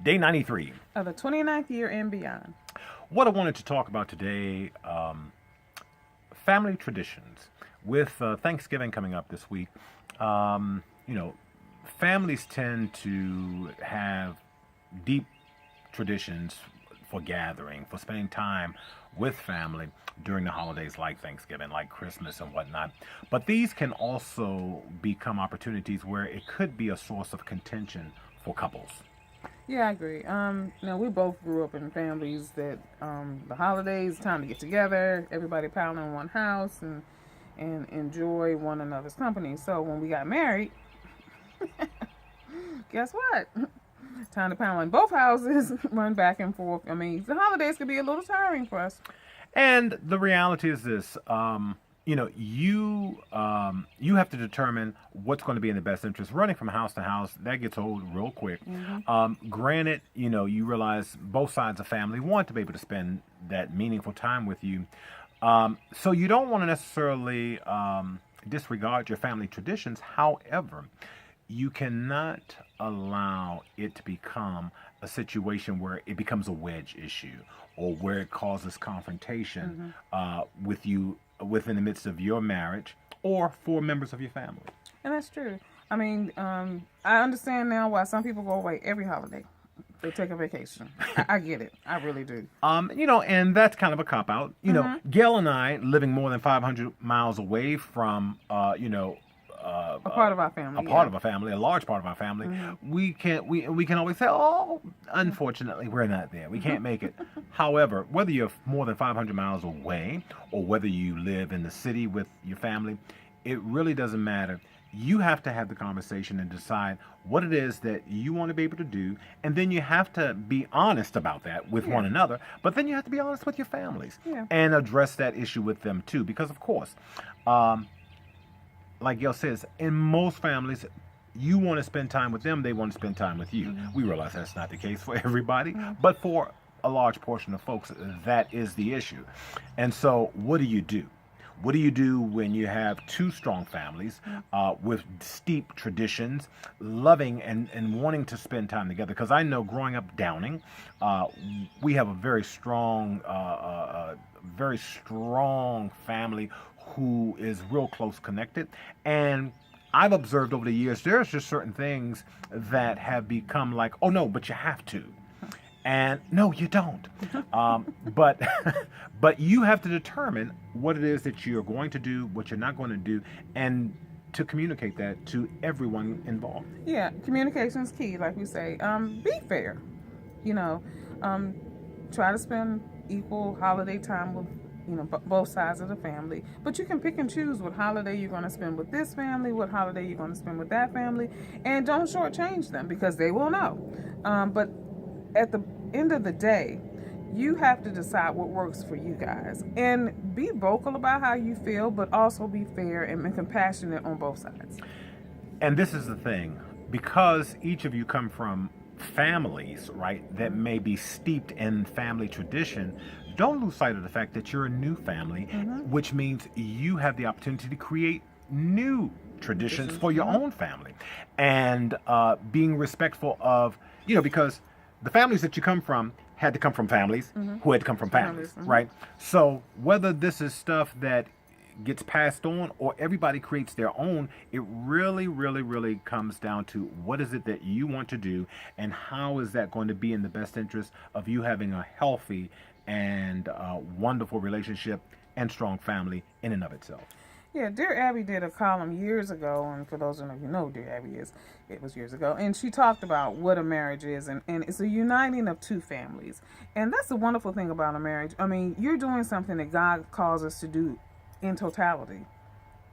Day 93 of the 29th year and beyond. What I wanted to talk about today, family traditions. With Thanksgiving coming up this week, you know, families tend to have deep traditions for gathering, for spending time with family during the holidays like Thanksgiving, like Christmas and whatnot. But these can also become opportunities where it could be a source of contention for couples. Yeah, I agree. We both grew up in families that the holidays, time to get together, everybody piling in one house and enjoy one another's company. So when we got married, guess what? Time to pile in both houses, run back and forth. I mean, the holidays could be a little tiring for us. And the reality is this: you have to determine what's going to be in the best interest. Running from house to house, that gets old real quick. Granted, you realize both sides of family want to be able to spend that meaningful time with you. So you don't want to necessarily disregard your family traditions. However, you cannot allow it to become a situation where it becomes a wedge issue or where it causes confrontation with you within the midst of your marriage or for members of your family. And that's true. I mean, I understand now why some people go away every holiday. They take a vacation. I get it. I really do. And that's kind of a cop out. Gail and I, living more than 500 miles away from, a part of our family. A large part of our family. We can always say, oh, unfortunately, we're not there. We can't make it. However, whether you're more than 500 miles away or whether you live in the city with your family, it really doesn't matter. You have to have the conversation and decide what it is that you want to be able to do. And then you have to be honest about that with one another. But then you have to be honest with your families and address that issue with them too. Because, of course, like Gail says, in most families, you want to spend time with them, they want to spend time with you. We realize that's not the case for everybody, but for a large portion of folks, that is the issue. And so what do you do? What do you do when you have two strong families with steep traditions, loving and wanting to spend time together? Because I know growing up Downing, we have a very strong family who is real close connected. And I've observed over the years, there's just certain things that have become like, oh no, but you have to. And no, you don't. But but you have to determine what it is that you're going to do, what you're not going to do, and to communicate that to everyone involved. Yeah, communication is key, like we say. Be fair. Try to spend equal holiday time with both sides of the family. But you can pick and choose what holiday you're going to spend with this family, what holiday you're going to spend with that family, and don't shortchange them because they will know. But at the end of the day, you have to decide what works for you guys and be vocal about how you feel, but also be fair and compassionate on both sides. And this is the thing, because each of you come from families, right, that may be steeped in family tradition, don't lose sight of the fact that you're a new family, which means you have the opportunity to create new traditions for your own family. And being respectful of, because the families that you come from had to come from families who had to come from families, right? So whether this is stuff that gets passed on or everybody creates their own, it really, really, really comes down to what is it that you want to do and how is that going to be in the best interest of you having a healthy and wonderful relationship and strong family in and of itself. Yeah, Dear Abby did a column years ago, and for those of you who know who Dear Abby is, it was years ago, and she talked about what a marriage is, and it's a uniting of two families. And that's the wonderful thing about a marriage. I mean, you're doing something that God calls us to do in totality.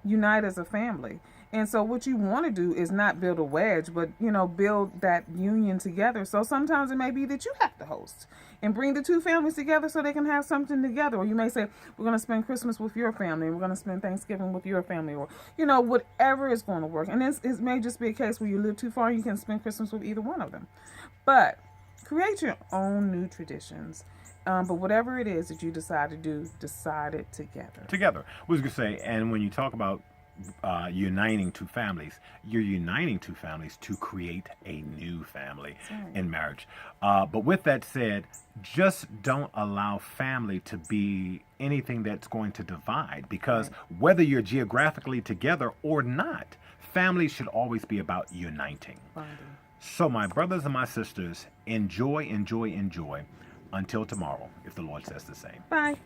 Unite as a family. And so what you want to do is not build a wedge, but, build that union together. So sometimes it may be that you have to host and bring the two families together so they can have something together. Or you may say, we're going to spend Christmas with your family and we're going to spend Thanksgiving with your family, or, whatever is going to work. And it may just be a case where you live too far and you can spend Christmas with either one of them. But create your own new traditions. But whatever it is that you decide to do, decide it together. Together. I was going to say, and when you talk about uniting two families. You're uniting two families to create a new family in marriage. But with that said, just don't allow family to be anything that's going to divide, because whether you're geographically together or not, family should always be about uniting. Bonding. So my brothers and my sisters, enjoy, enjoy, enjoy until tomorrow, if the Lord says the same. Bye.